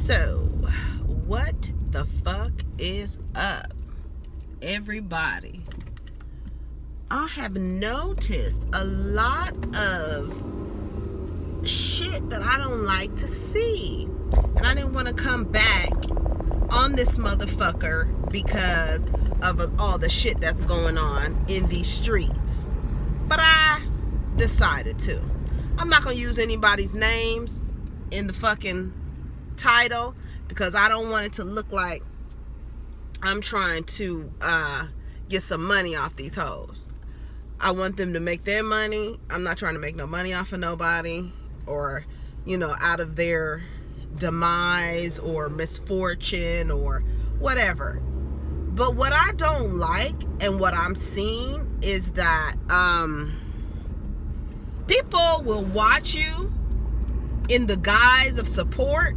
So, what the fuck is up, everybody? I have noticed a lot of shit that I don't like to see. And I didn't want to come back on this motherfucker because of all the shit that's going on in these streets. But I decided to. I'm not going to use anybody's names in the fucking title because I don't want it to look like I'm trying to get some money off these hoes. I want them to make their money. I'm not trying to make no money off of nobody or, out of their demise or misfortune or whatever. But what I don't like and what I'm seeing is that people will watch you in the guise of support,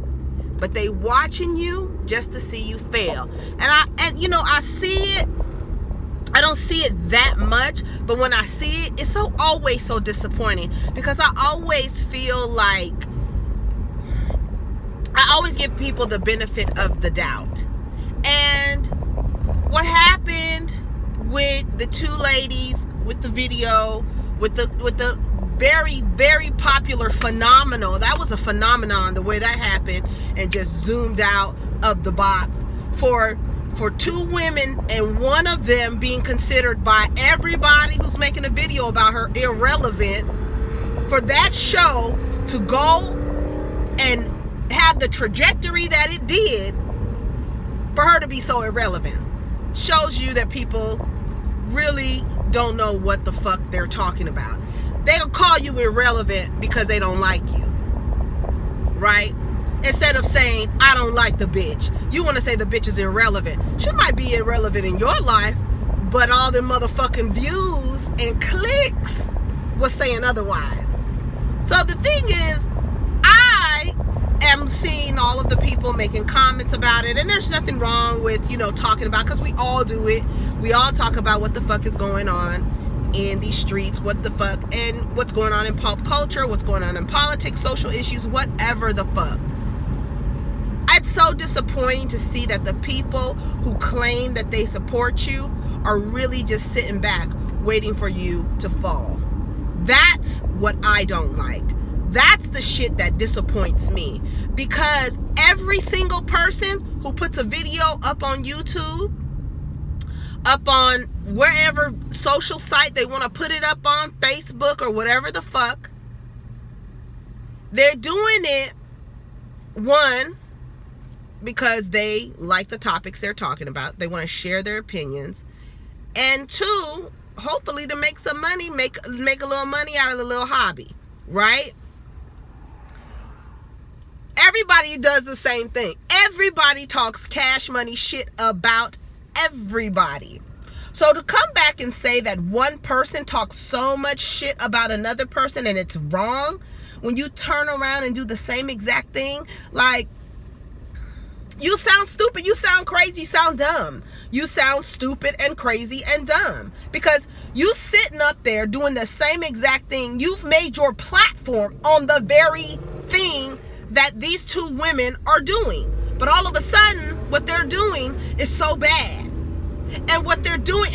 but they watching you just to see you fail. And I see it. I don't see it that much, but when I see it, it's always so disappointing because I always feel like I always give people the benefit of the doubt. And what happened with the two ladies with the video, with the very, very popular phenomenal, that was a phenomenon the way that happened and just zoomed out of the box for two women and one of them being considered by everybody who's making a video about her irrelevant, for that show to go and have the trajectory that it did, for her to be so irrelevant, shows you that people really don't know what the fuck they're talking about. They'll call you irrelevant because they don't like you, right? Instead of saying, I don't like the bitch. You want to say the bitch is irrelevant. She might be irrelevant in your life, but all the motherfucking views and clicks was saying otherwise. So the thing is, I am seeing all of the people making comments about it, and there's nothing wrong with, talking about, because we all do it. We all talk about what the fuck is going on in these streets, what the fuck, and what's going on in pop culture, what's going on in politics, social issues, whatever the fuck. It's so disappointing to see that the people who claim that they support you are really just sitting back waiting for you to fall. That's what I don't like. That's the shit that disappoints me, because every single person who puts a video up on YouTube, up on wherever social site they want to put it up on, Facebook or whatever the fuck, they're doing it, one, because they like the topics they're talking about. They want to share their opinions. And two, hopefully to make some money, make a little money out of the little hobby, right? Everybody does the same thing. Everybody talks cash money shit about everybody. So to come back and say that one person talks so much shit about another person and it's wrong, when you turn around and do the same exact thing, like, you sound stupid, you sound crazy, you sound dumb. You sound stupid and crazy and dumb. Because you sitting up there doing the same exact thing. You've made your platform on the very thing that these two women are doing. But all of a sudden, what they're doing is so bad. And what they're doing,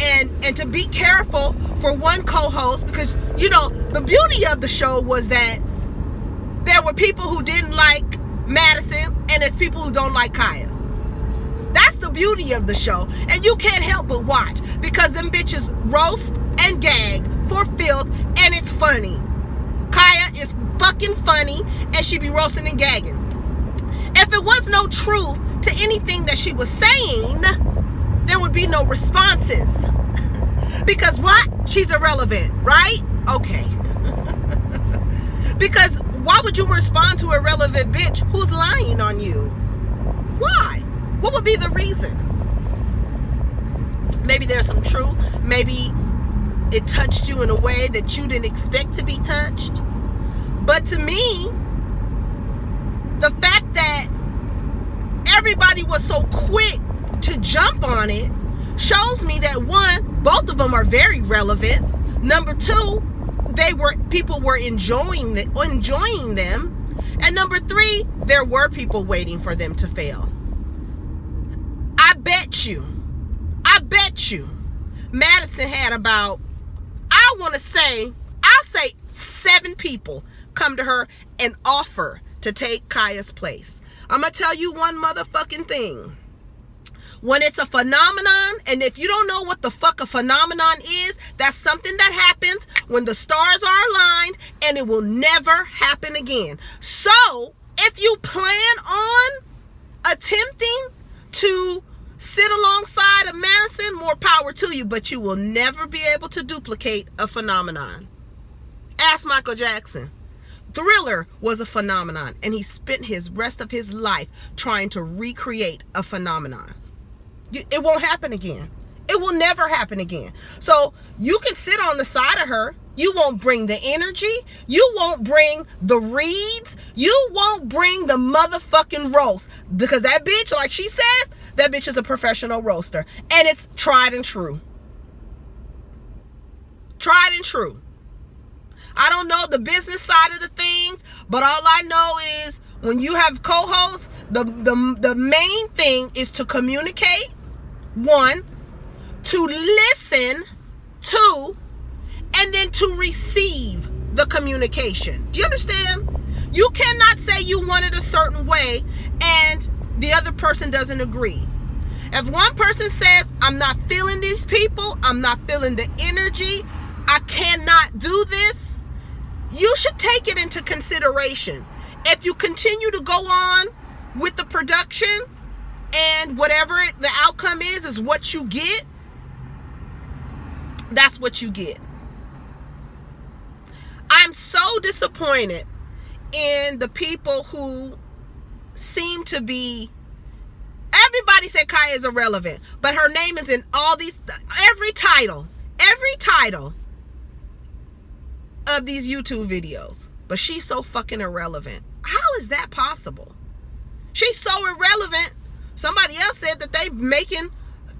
and to be careful for one co-host, because, the beauty of the show was that there were people who didn't like Madison, and there's people who don't like Kaya. That's the beauty of the show, and you can't help but watch, because them bitches roast and gag for filth, and it's funny. Kaya is fucking funny, and she be roasting and gagging. If it was no truth to anything that she was saying, there would be no responses. Because what? She's irrelevant, right? Okay. Because why would you respond to a irrelevant bitch who's lying on you? Why? What would be the reason? Maybe there's some truth. Maybe it touched you in a way that you didn't expect to be touched. But to me, the fact that everybody was so quick to jump on it shows me that, one, both of them are very relevant. Number two, people were enjoying them. And number 3, there were people waiting for them to fail. I bet you, Madison had about, I'll say 7 people come to her and offer to take Kaya's place. I'm going to tell you one motherfucking thing. When it's a phenomenon, and if you don't know what the fuck a phenomenon is, that's something that happens when the stars are aligned, and it will never happen again. So, if you plan on attempting to sit alongside of Madison, more power to you, but you will never be able to duplicate a phenomenon. Ask Michael Jackson. Thriller was a phenomenon, and he spent his rest of his life trying to recreate a phenomenon. It won't happen again. It will never happen again. So you can sit on the side of her. You won't bring the energy. You won't bring the reads. You won't bring the motherfucking roast. Because that bitch, like she says, that bitch is a professional roaster. And it's tried and true. Tried and true. I don't know the business side of the things, but all I know is when you have co-hosts, the main thing is to communicate. 1, to listen. 2, and then to receive the communication. Do you understand? You cannot say you want it a certain way and the other person doesn't agree. If one person says, I'm not feeling these people, I'm not feeling the energy, I cannot do this, you should take it into consideration. If you continue to go on with the production and whatever the outcome is what you get, that's what you get. I'm so disappointed in the people who seem to be, everybody said Kaya is irrelevant, but her name is in all these, every title of these YouTube videos, but she's so fucking irrelevant. How is that possible? She's so irrelevant. Somebody else said that they making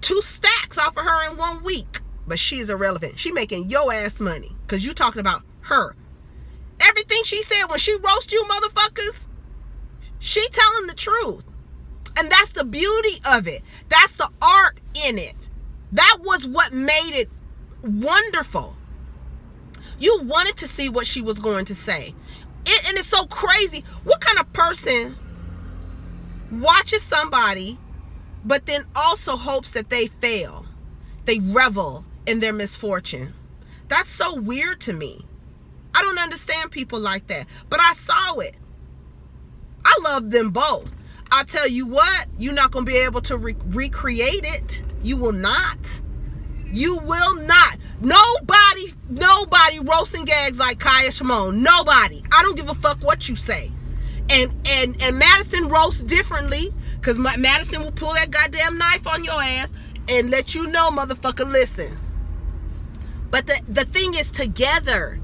2 stacks off of her in 1 week, but she's irrelevant. She making your ass money because you talking about her. Everything she said when she roast you motherfuckers, she telling the truth. And that's the beauty of it. That's the art in it. That was what made it wonderful. You wanted to see what she was going to say. And it's so crazy. What kind of person watches somebody but then also hopes that they fail? They revel in their misfortune. That's so weird to me. I don't understand people like that. But I saw it. I love them both. I'll tell you what, you're not going to be able to recreate it. You will not. You will not. Nobody roasts and gags like Kaya Shimon. Nobody. I don't give a fuck what you say. And Madison roasts differently, because Madison will pull that goddamn knife on your ass and let you know, motherfucker, listen. But the thing is, together,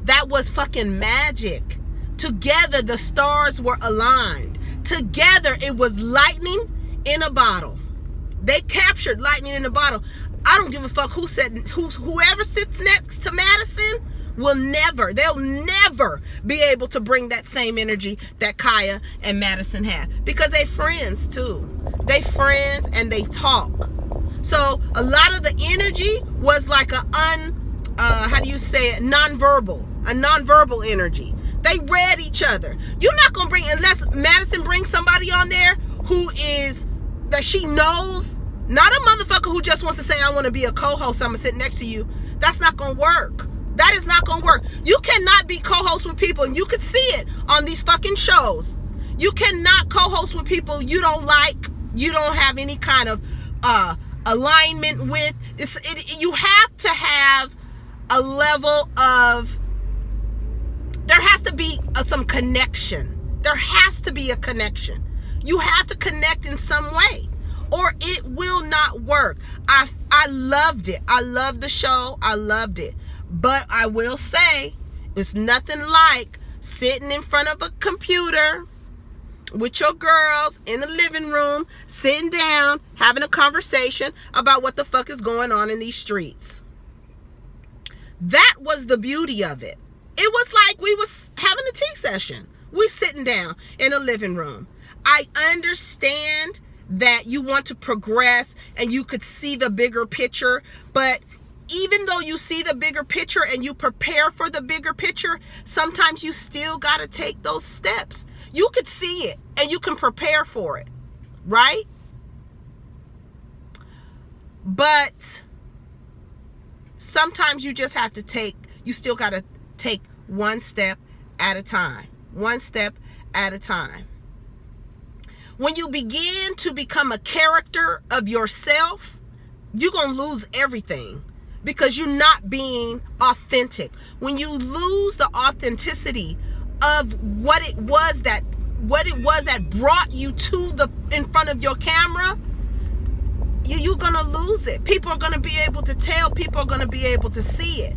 that was fucking magic. Together, the stars were aligned. Together, it was lightning in a bottle. They captured lightning in a bottle. I don't give a fuck whoever sits next to Madison they'll never be able to bring that same energy that Kaya and Madison have, because they friends too. They friends and they talk. So a lot of the energy was like nonverbal energy. They read each other. You're not gonna bring, unless Madison brings somebody on there that she knows, not a motherfucker who just wants to say, I want to be a co-host, I'm gonna sit next to you. That's not gonna work. That is not gonna work. You cannot be co-host with people, and you could see it on these fucking shows. You cannot co-host with people you don't like, you don't have any kind of alignment with. You have to have a level of, there has to be some connection. There has to be a connection. You have to connect in some way, or it will not work. I loved it. I loved the show. I loved it. But I will say, it's nothing like sitting in front of a computer with your girls in the living room, sitting down, having a conversation about what the fuck is going on in these streets. That was the beauty of it. It was like we was having a tea session We sitting down in a living room. I understand that you want to progress and you could see the bigger picture, but even though you see the bigger picture and you prepare for the bigger picture, sometimes you still got to take those steps. You could see it and you can prepare for it, right? But sometimes you just have to you still got to take one step at a time. One step at a time. When you begin to become a character of yourself, you're going to lose everything because you're not being authentic. When you lose the authenticity of what it was that brought you to in front of your camera, you're going to lose it. People are going to be able to tell. People are going to be able to see it.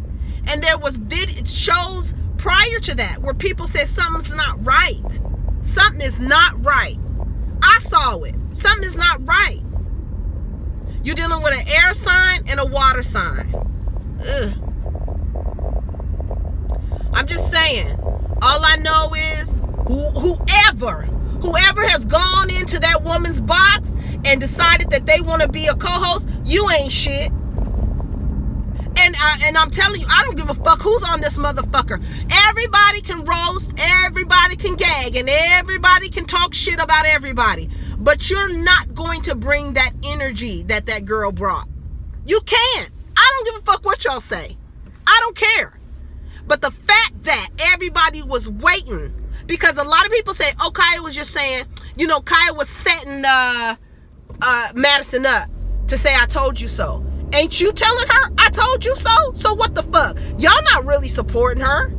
And there was shows prior to that where people said something's not right. Something is not right. I saw it. Something is not right. You're dealing with an air sign and a water sign. Ugh. I'm just saying. All I know is whoever has gone into that woman's box and decided that they want to be a co-host, you ain't shit. And I'm telling you, I don't give a fuck who's on this motherfucker. Everybody can roast, everybody can gag, and everybody can talk shit about everybody. But you're not going to bring that energy that girl brought. You can't. I don't give a fuck what y'all say. I don't care. But the fact that everybody was waiting, because a lot of people say, oh, Kaya was just saying, Kaya was setting Madison up to say, I told you so. Ain't you telling her, I told you so? So what the fuck? Y'all not really supporting her.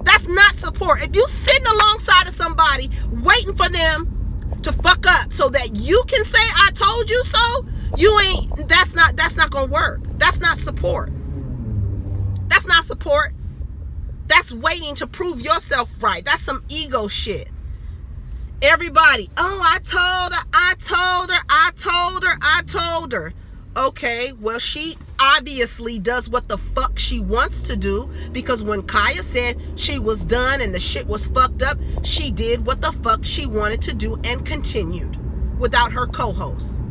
That's not support. If you sitting alongside of somebody waiting for them to fuck up so that you can say, I told you so, that's not gonna work. That's not support. That's not support. That's waiting to prove yourself right. That's some ego shit. Everybody, oh, I told her. Okay, well, she obviously does what the fuck she wants to do, because when Kaya said she was done and the shit was fucked up, she did what the fuck she wanted to do and continued without her co-host.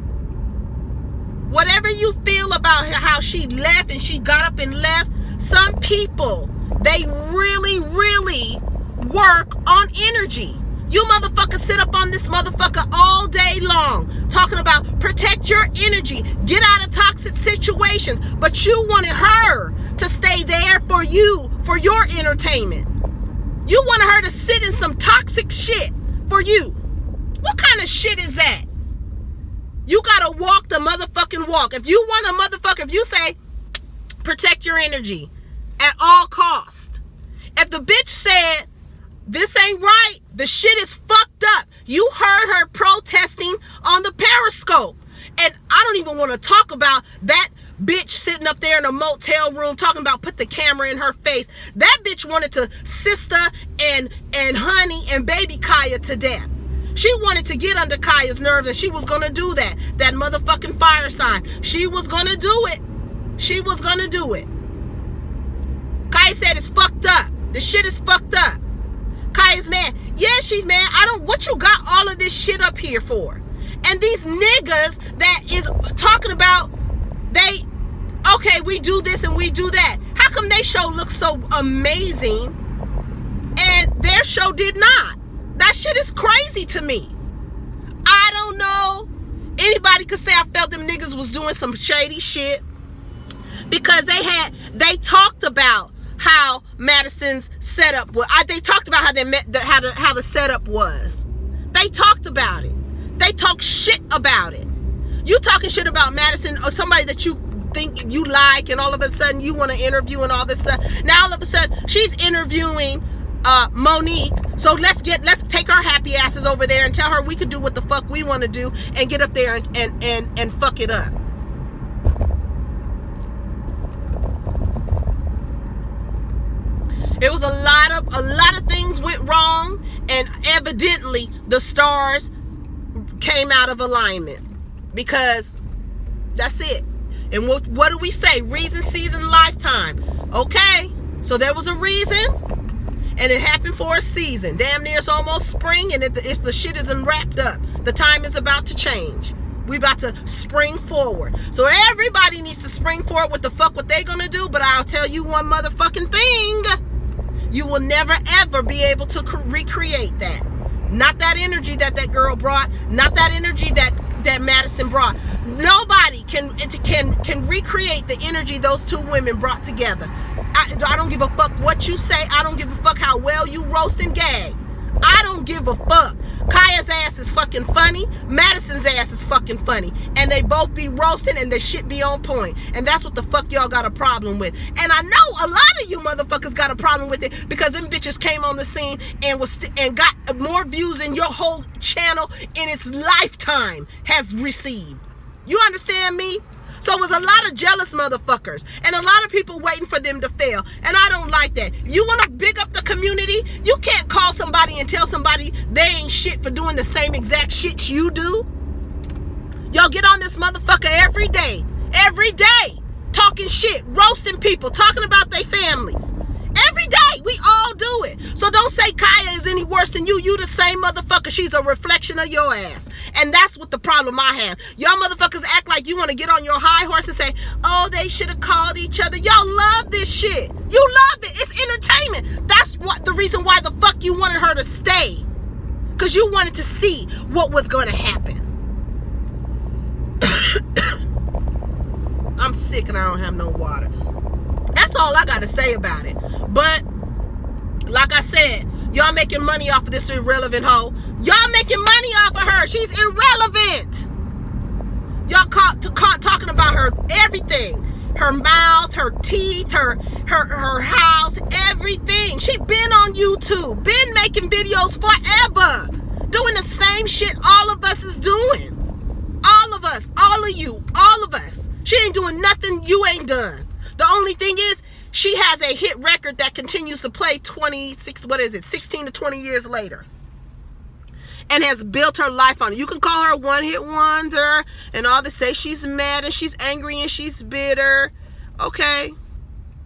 Whatever you feel about how she left and she got up and left, some people, they really, really work on energy. You motherfuckers sit up on this motherfucker all day long talking about protect your energy, get out of toxic situations, but you wanted her to stay there for you, for your entertainment. You wanted her to sit in some toxic shit for you. What kind of shit is that? You gotta walk the motherfucking walk. If you want a motherfucker, if you say protect your energy at all cost. If the bitch said this ain't right, the shit is fucked up, you heard her protesting on the Periscope. And I don't even want to talk about that bitch sitting up there in a motel room talking about put the camera in her face. That bitch wanted to sister and honey and baby Kaya to death. She wanted to get under Kaya's nerves, and she was going to do that. That motherfucking fire sign. She was going to do it. She was going to do it. Kaya said it's fucked up. The shit is fucked up. Kaya's mad. Yeah, she's mad. What you got all of this shit up here for? And these niggas that is talking about, we do this and we do that. How come they show looks so amazing and their show did not? That shit is crazy to me. I don't know. Anybody could say I felt them niggas was doing some shady shit because they talked about how Madison's setup was. They talked about how they met, how the setup was. They talked about it. They talk shit about it. You talking shit about Madison or somebody that you think you like, and all of a sudden you want to interview and all this stuff. Now all of a sudden she's interviewing Monique. So let's take our happy asses over there and tell her we could do what the fuck we want to do and get up there and fuck it up. It was a lot of things went wrong, and evidently the stars came out of alignment, because that's it. And what do we say? Reason, season, lifetime. Okay, so there was a reason, And it happened for a season. Damn near it's almost spring, and the shit isn't wrapped up. The time is about to change. We about to spring forward. So everybody needs to spring forward with what they gonna do. But I'll tell you one motherfucking thing. You will never ever be able to recreate that. Not that energy that girl brought. Not that energy that Madison brought. Nobody can recreate the energy those two women brought together. I don't give a fuck what you say. I don't give a fuck how well you roast and gag. I don't give a fuck. Kaya's ass is fucking funny. Madison's ass is fucking funny. And they both be roasting and the shit be on point. And that's what the fuck y'all got a problem with. And I know a lot of you motherfuckers got a problem with it because them bitches came on the scene and got more views than your whole channel in its lifetime has received. You understand me? So it was a lot of jealous motherfuckers and a lot of people waiting for them to fail. And I don't like that. You want to big up the community? You can't call somebody and tell somebody they ain't shit for doing the same exact shit you do. Y'all get on this motherfucker every day, talking shit, roasting people, talking about their families. Every day, we all do it. So don't say Kaya is any worse than you. You the same motherfucker. She's a reflection of your ass. And that's what the problem I have. Y'all motherfuckers act like you want to get on your high horse and say, oh, they should have called each other. Y'all love this shit. You love it. It's entertainment. That's what the reason why the fuck you wanted her to stay. Because you wanted to see what was going to happen. I'm sick and I don't have no water. That's all I got to say about it. But, like I said, y'all making money off of this irrelevant hoe. Y'all making money off of her. She's irrelevant. Y'all talking about her everything. Her mouth, her teeth, her house, everything. She been on YouTube. Been making videos forever. Doing the same shit all of us is doing. All of us. All of you. All of us. She ain't doing nothing you ain't done. The only thing is, she has a hit record that continues to play 16 to 20 years later. And has built her life on it. You can call her a one-hit wonder and all this, say she's mad and she's angry and she's bitter. Okay.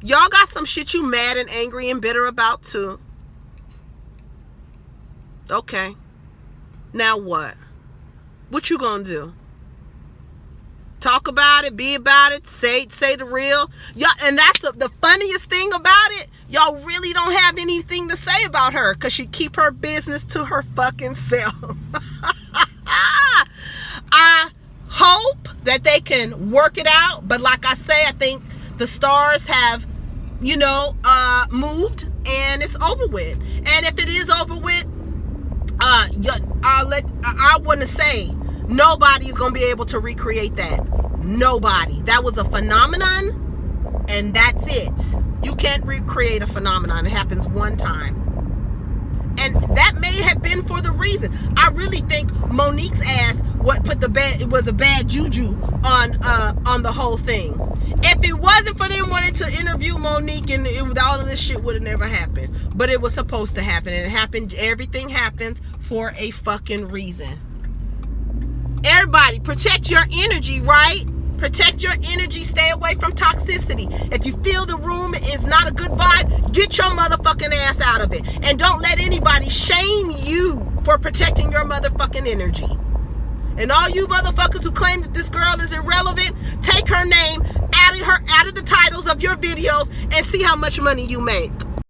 Y'all got some shit you mad and angry and bitter about too. Okay. Now what? What you gonna do? Talk about it, be about it, say the real. Y'all, and that's the funniest thing about it. Y'all really don't have anything to say about her because she keep her business to her fucking self. I hope that they can work it out. But like I say, I think the stars have, moved and it's over with. And if it is over with, I want to say, nobody's going to be able to recreate that. Nobody. That was a phenomenon, and that's it. You can't recreate a phenomenon. It happens one time. And that may have been for the reason. I really think Monique's ass it was a bad juju on the whole thing. If it wasn't for them wanting to interview Monique, and all of this shit would have never happened. But it was supposed to happen, and it happened. Everything happens for a fucking reason. Everybody, protect your energy, right? Protect your energy. Stay away from toxicity. If you feel the room is not a good vibe, get your motherfucking ass out of it. And don't let anybody shame you for protecting your motherfucking energy. And all you motherfuckers who claim that this girl is irrelevant, take her name out of the titles of your videos and see how much money you make.